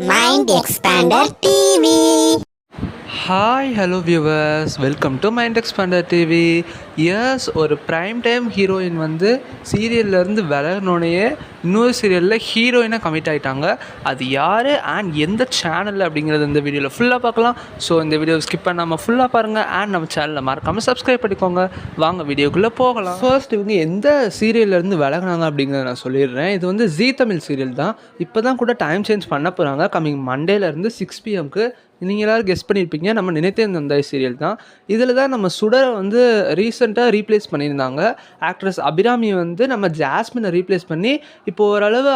Mind Expander TV. Hi hello viewers, welcome to Mind Expander TV. Yes, ஒரு prime time heroine வந்து சீரியல்லேருந்து விலகினோடனே இன்னொரு சீரியலில் ஹீரோயினாக கமிட் ஆகிட்டாங்க. அது யார் அண்ட் எந்த சேனலில் அப்படிங்கிறது இந்த வீடியோவில் ஃபுல்லாக பார்க்கலாம். ஸோ இந்த வீடியோ ஸ்கிப் பண்ணாமல் ஃபுல்லாக பாருங்கள் அண்ட் நம்ம சேனலில் மறக்காமல் சப்ஸ்கிரைப் பண்ணிக்கோங்க. வாங்க வீடியோக்குள்ளே போகலாம். ஃபர்ஸ்ட் இவங்க எந்த சீரியல்லேருந்து விலகினாங்க அப்படிங்கிறத நான் சொல்லிடுறேன். இது வந்து ஜீ தமிழ் சீரியல் தான். இப்போ தான் கூட டைம் சேஞ்ச் பண்ண போகிறாங்க. கம்மிங் மண்டேலேருந்து 6 PM நீங்கள் எல்லோரும் கெஸ் பண்ணியிருப்பீங்க, நம்ம நினைத்தேன் அந்த சீரியல் தான். இதில் தான் நம்ம சுடரை வந்து ரீசெண்டாக ரீப்ளேஸ் பண்ணியிருந்தாங்க. ஆக்ட்ரஸ் அபிராமி வந்து நம்ம ஜாஸ்மினை ரீப்ளேஸ் பண்ணி இப்போ ஓரளவு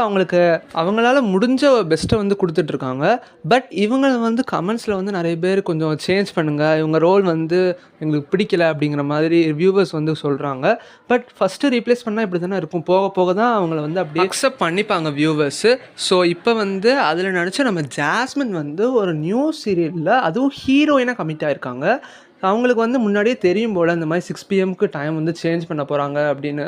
அவங்களால முடிஞ்ச பெஸ்ட்டை வந்து கொடுத்துட்ருக்காங்க. பட் இவங்க வந்து கமெண்ட்ஸில் வந்து நிறைய பேர் கொஞ்சம் சேஞ்ச் பண்ணுங்கள், இவங்க ரோல் வந்து எங்களுக்கு பிடிக்கல அப்படிங்கிற மாதிரி வியூவர்ஸ் வந்து சொல்கிறாங்க. பட் ஃபஸ்ட்டு ரீப்ளேஸ் பண்ணால் இப்படி தானே இருக்கும், போக போக தான் அவங்கள வந்து அப்படியே அக்செப்ட் பண்ணிப்பாங்க வியூவர்ஸு. ஸோ இப்போ வந்து அதில் நினச்சா நம்ம ஜாஸ்மின் வந்து ஒரு நியூ சீரியலில் அதுவும் ஹீரோயினாக கமிட் ஆகிருக்காங்க. அவங்களுக்கு வந்து முன்னாடியே தெரியும் போல் இந்த மாதிரி 6 PM டைம் வந்து சேஞ்ச் பண்ண போகிறாங்க அப்படின்னு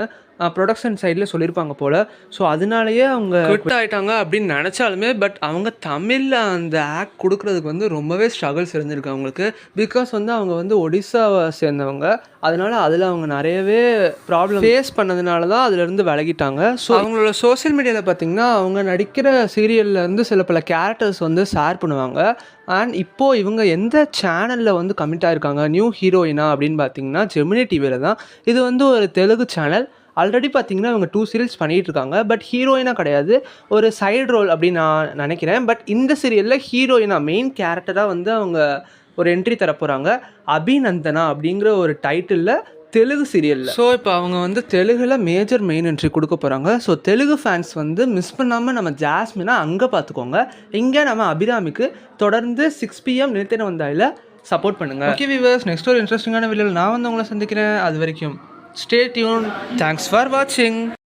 ப்ரொடக்ஷன் சைடில் சொல்லியிருப்பாங்க போல். ஸோ அதனாலேயே அவங்க குவிட் ஆகிட்டாங்க அப்படின்னு நினச்சாலுமே பட் அவங்க தமிழில் அந்த ஆக்ட் கொடுக்குறதுக்கு வந்து ரொம்பவே ஸ்ட்ரகிள்ஸ் இருந்திருக்கு அவங்களுக்கு. பிகாஸ் வந்து அவங்க வந்து ஒடிசாவை சேர்ந்தவங்க, அதனால் அதில் அவங்க நிறையவே ப்ராப்ளம் ஃபேஸ் பண்ணதுனால தான் அதிலேருந்து விலகிட்டாங்க. ஸோ அவங்களோட சோஷியல் மீடியாவில் பார்த்திங்கன்னா அவங்க நடிக்கிற சீரியல்லேருந்து சில பல கேரக்டர்ஸ் வந்து ஷேர் பண்ணுவாங்க. அண்ட் இப்போது இவங்க எந்த சேனலில் வந்து கமிட் ஆகிருக்காங்க நியூ ஹீரோயினா அப்படின்னு பார்த்தீங்கன்னா ஜெமினி டிவியில் தான். இது வந்து ஒரு தெலுங்கு சேனல். ஆல்ரெடி பார்த்திங்கன்னா இவங்க 2 சீரியல்ஸ் பண்ணிகிட்ருக்காங்க. பட் ஹீரோயினாக கிடையாது, ஒரு சைடு ரோல் அப்படின்னு நான் நினைக்கிறேன். பட் இந்த சீரியலில் ஹீரோயினாக மெயின் கேரக்டராக வந்து அவங்க ஒரு என்ட்ரி தரப்போகிறாங்க. அபிநந்தனா அப்படிங்கிற ஒரு டைட்டிலில் தெலுங்கு சீரியலில். ஸோ இப்போ அவங்க வந்து தெலுங்கில் மேஜர் மெயின் என்ட்ரி கொடுக்க போகிறாங்க. ஸோ தெலுங்கு ஃபேன்ஸ் வந்து மிஸ் பண்ணாமல் நம்ம ஜாஸ்மினா அங்கே பார்த்துக்கோங்க. இங்கே நம்ம அபிராமிக்கு தொடர்ந்து 6 PM நினைத்தேன் வந்தாயில் சப்போர்ட் பண்ணுங்கள். ஓகே வியூவர்ஸ், நெக்ஸ்ட் ஒரு இன்ட்ரெஸ்டிங்கான வீடியோவில் நான் வந்து உங்களை சந்திக்கிறேன். அது வரைக்கும் stay tuned. Thanks for watching.